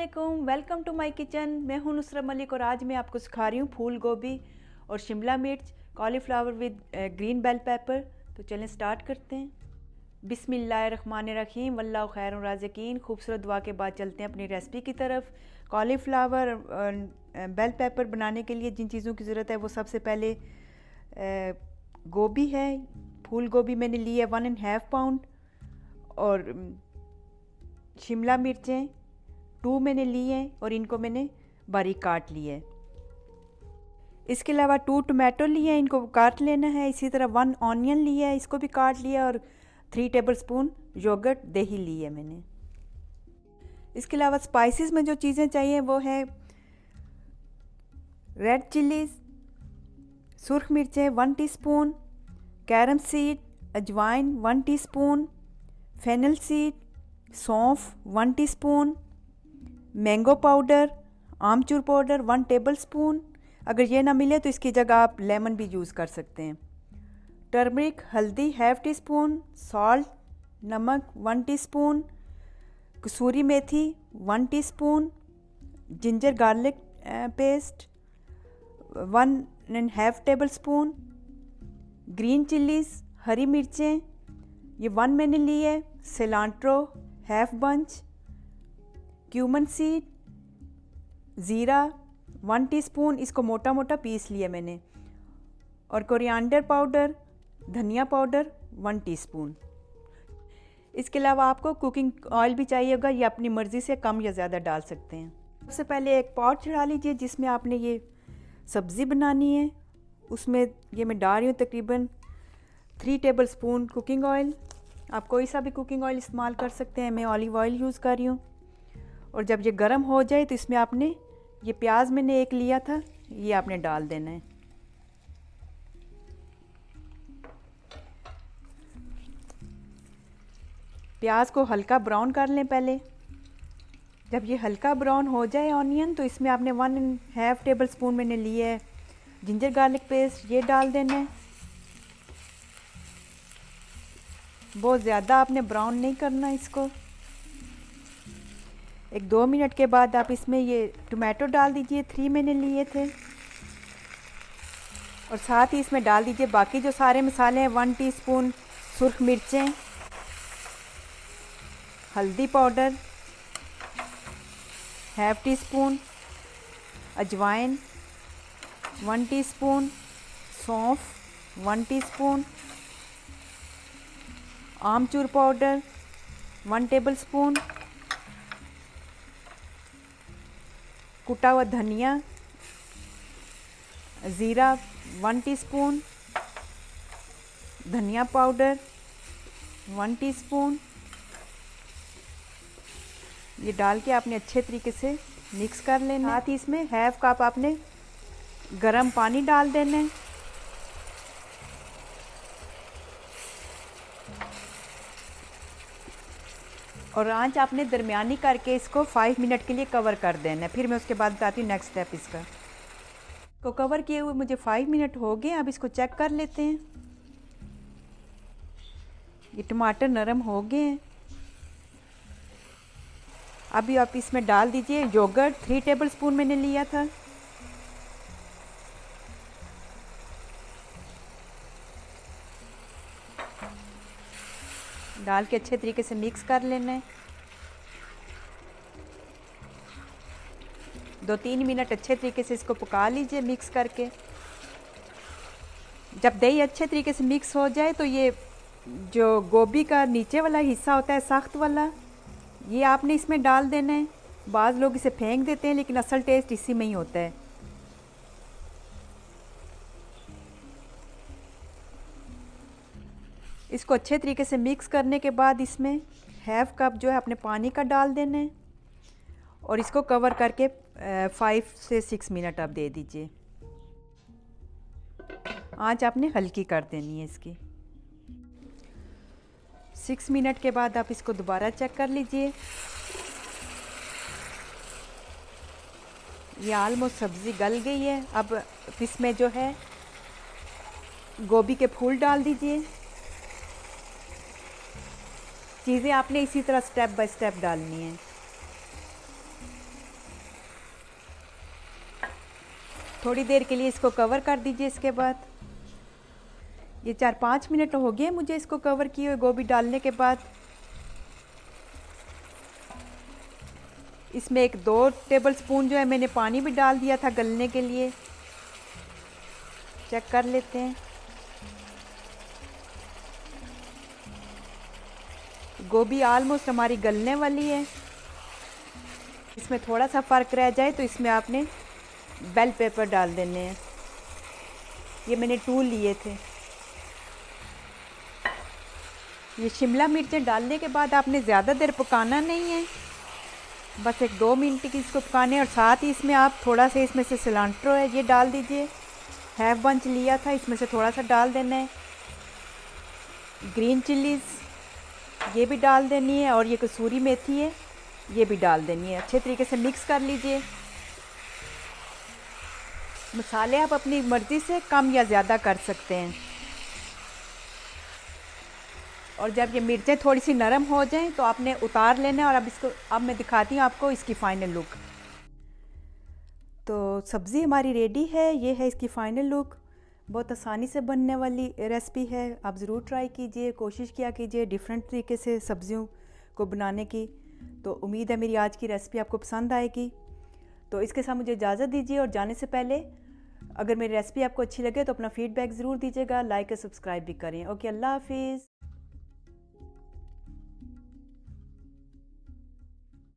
अस्सलामुअलैकुम, welcome to my kitchen. मैं हूं नुसरत मलिक और आज मैं आपको सिखा रही हूँ फूल गोभी और शिमला मिर्च, cauliflower with green bell pepper. तो चलें स्टार्ट करते हैं। बिस्मिल्लाहिर्रहमानिर्रहीम, वल्लाहु खैरुर राज़िकीन। खूबसूरत दुआ के बाद चलते हैं अपनी रेसिपी की तरफ। कॉलीफ्लावर बेल पेपर बनाने के लिए जिन चीज़ों की ज़रूरत है वो सबसे पहले गोभी है। फूल गोभी मैंने ली है 1.5 पाउंड और शिमला मिर्चें 2 मैंने ली हैं और इनको मैंने बारीक काट लिया है। इसके अलावा 2 टमाटो लिए हैं, इनको काट लेना है। इसी तरह 1 ऑनियन लिया है, इसको भी काट लिया और 3 टेबलस्पून योगर्ट दही ली है मैंने। इसके अलावा स्पाइसेस में जो चीज़ें चाहिए वो है रेड चिलीज़, सुर्ख मिर्चें 1 टीस्पून, कैरम सीड, अजवाइन 1 टीस्पून, फेनल सीड, सौंफ 1 टीस्पून, मैंगो पाउडर, आमचूर पाउडर 1 टेबलस्पून। अगर ये ना मिले तो इसकी जगह आप लेमन भी यूज़ कर सकते हैं। टर्मरिक, हल्दी 1/2 टीस्पून, सॉल्ट, नमक 1 टीस्पून, कसूरी मेथी 1 teaspoon, ginger garlic paste 1.5 tablespoon, green chillies हरी मिर्चें ये 1 मैंने ली है, सिलांट्रो 1/2 बंच, क्यूमन सीड, ज़ीरा 1 टीस्पून, इसको मोटा मोटा पीस लिया मैंने, और कोरिएंडर पाउडर, धनिया पाउडर 1 टीस्पून। इसके अलावा आपको कुकिंग ऑयल भी चाहिए होगा, ये अपनी मर्ज़ी से कम या ज़्यादा डाल सकते हैं। सबसे पहले एक पॉट चढ़ा लीजिए जिसमें आपने ये सब्ज़ी बनानी है। उसमें ये मैं डाल रही हूँ तकरीबन 3 टेबलस्पून कुकिंग ऑयल। आप कोई सा भी कुकिंग ऑयल इस्तेमाल कर सकते हैं, मैं ऑलिव ऑयल यूज़ कर रही हूँ। और जब ये गर्म हो जाए तो इसमें आपने ये प्याज मैंने एक लिया था, ये आपने डाल देना है। प्याज को हल्का ब्राउन कर लें पहले। जब ये हल्का ब्राउन हो जाए ऑनियन तो इसमें आपने 1.5 टेबलस्पून मैंने लिए है जिंजर गार्लिक पेस्ट, ये डाल देना है। बहुत ज़्यादा आपने ब्राउन नहीं करना इसको। 1-2 मिनट के बाद आप इसमें ये टमाटो डाल दीजिए, 3 मैंने लिए थे, और साथ ही इसमें डाल दीजिए बाकी जो सारे मसाले हैं। 1 टीस्पून सुर्ख मिर्चें, हल्दी पाउडर 1/2 टीस्पून, अजवाइन 1 टीस्पून, सौंफ 1 टीस्पून, आमचूर पाउडर 1 टेबलस्पून, कुटा हुआ धनिया, ज़ीरा 1 टीस्पून, धनिया पाउडर 1 टीस्पून। ये डाल के आपने अच्छे तरीके से मिक्स कर लेना। साथ ही इसमें 1/2 कप आपने गरम पानी डाल देना है। और आंच आपने दरमियानी करके इसको 5 मिनट के लिए कवर कर देना है। फिर मैं उसके बाद बताती हूँ नेक्स्ट स्टेप इसका। तो कवर किए हुए मुझे 5 मिनट हो गए। अब इसको चेक कर लेते हैं। ये टमाटर नरम हो गए हैं। अभी आप इसमें डाल दीजिए योगर्ट, 3 टेबलस्पून मैंने लिया था। डाल के अच्छे तरीके से मिक्स कर लेना है। 2-3 मिनट अच्छे तरीके से इसको पका लीजिए मिक्स करके। जब दही अच्छे तरीके से मिक्स हो जाए तो ये जो गोभी का नीचे वाला हिस्सा होता है सख्त वाला, ये आपने इसमें डाल देना है। बाज़ लोग इसे फेंक देते हैं लेकिन असल टेस्ट इसी में ही होता है। इसको अच्छे तरीके से मिक्स करने के बाद इसमें 1/2 कप जो है अपने पानी का डाल देना है और इसको कवर करके 5 से 6 मिनट आप दे दीजिए। आंच आपने हल्की कर देनी है इसकी। 6 मिनट के बाद आप इसको दोबारा चेक कर लीजिए। ये ऑलमोस्ट सब्ज़ी गल गई है। अब इसमें जो है गोभी के फूल डाल दीजिए। चीज़ें आपने इसी तरह स्टेप बाय स्टेप डालनी है। थोड़ी देर के लिए इसको कवर कर दीजिए। इसके बाद ये 4-5 मिनट हो गए मुझे इसको कवर किए हुए गोभी डालने के बाद। इसमें 1-2 टेबलस्पून जो है मैंने पानी भी डाल दिया था गलने के लिए। चेक कर लेते हैं। गोभी ऑलमोस्ट हमारी गलने वाली है। इसमें थोड़ा सा फ़र्क रह जाए तो इसमें आपने बेल पेपर डाल देने हैं। ये मैंने 2 लिए थे। ये शिमला मिर्चें डालने के बाद आपने ज़्यादा देर पकाना नहीं है, बस 1-2 मिनट की इसको पकाने। और साथ ही इसमें आप थोड़ा सा इसमें से सिलांट्रो है ये डाल दीजिए। हाफ बंच लिया था, इसमें से थोड़ा सा डाल देना है। ग्रीन चिलीज़ ये भी डाल देनी है, और ये कसूरी मेथी है ये भी डाल देनी है। अच्छे तरीके से मिक्स कर लीजिए। मसाले आप अपनी मर्ज़ी से कम या ज़्यादा कर सकते हैं। और जब ये मिर्चें थोड़ी सी नरम हो जाएं तो आपने उतार लेना है। और अब मैं दिखाती हूँ आपको इसकी फ़ाइनल लुक। तो सब्ज़ी हमारी रेडी है, ये है इसकी फ़ाइनल लुक। बहुत आसानी से बनने वाली रेसिपी है, आप ज़रूर ट्राई कीजिए, कोशिश किया कीजिए डिफरेंट तरीके से सब्ज़ियों को बनाने की। तो उम्मीद है मेरी आज की रेसिपी आपको पसंद आएगी। तो इसके साथ मुझे इजाज़त दीजिए, और जाने से पहले अगर मेरी रेसिपी आपको अच्छी लगे तो अपना फ़ीडबैक ज़रूर दीजिएगा, लाइक और सब्सक्राइब भी करें। ओके, अल्लाह हाफिज़।